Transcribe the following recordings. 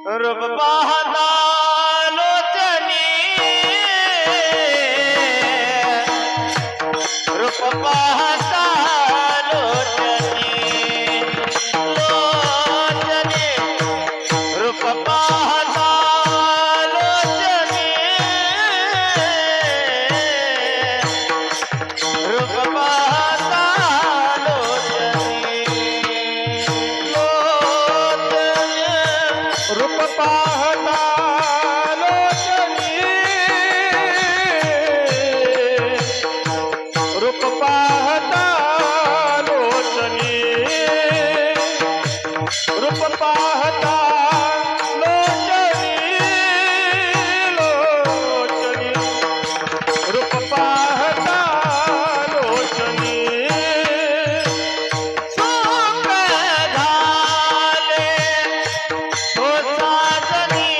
रूप पाहता लोचनी रूप पाहता लोचनी लोचनी रूप पाहता लोचनी रूप पाहता लोचनी लोचनी रूप पाहता लोचनी रूप पाहता लोचनी रूप पाहता लोचनी लोचनी रूप पाहता लोचनी सुख झाले हो साजनी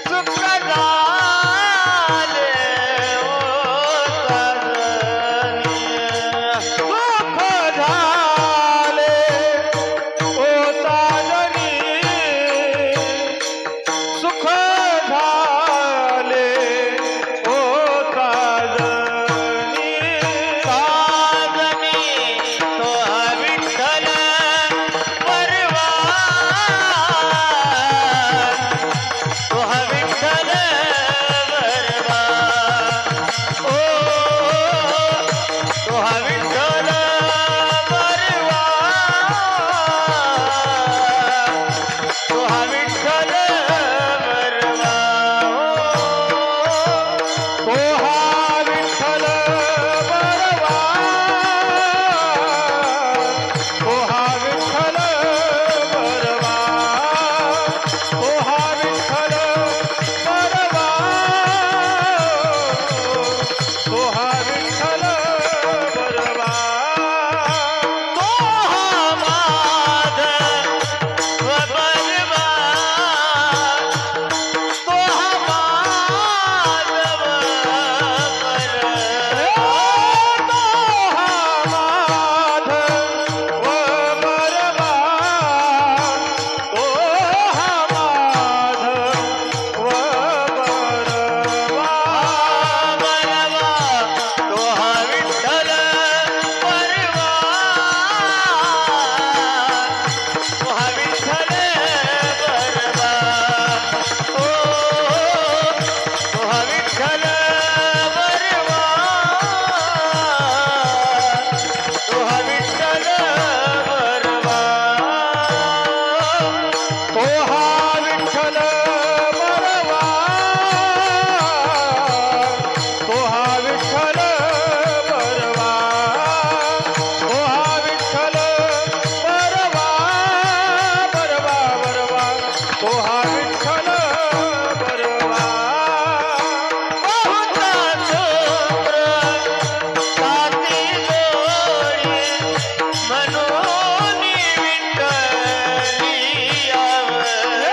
सुख झाले हो साजनी सुख झाले ओ साजनी सुख झाले ओ साजनी साजनी तो विठ्ठल परवा तो विठ्ठल परवा ओ तो विठ्ठल परवा तो विठ्ठल परवा पोहा विठ्ठल बरवा पोहा विठ्ठल बरवा पोहा विठ्ठल बरवा पोहा विठ्ठल बरवा तो माधव परवा तो माधव परवा तो विठ्ठल परवा तो विठ्ठल परवा ओ तो विठ्ठल परवा तो विठ्ठल परवा पोहा विठ्ठल बरवा पोहा विठ्ठल बरवा पोहा विठ्ठल बरवा बरवा बरवा पोहा विठ्ठल बरवा बहुता शुक्र साथी जोडी म्हणून विठ्ठली आवडे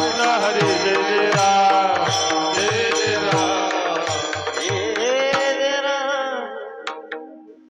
कृष्ण हरी जय जय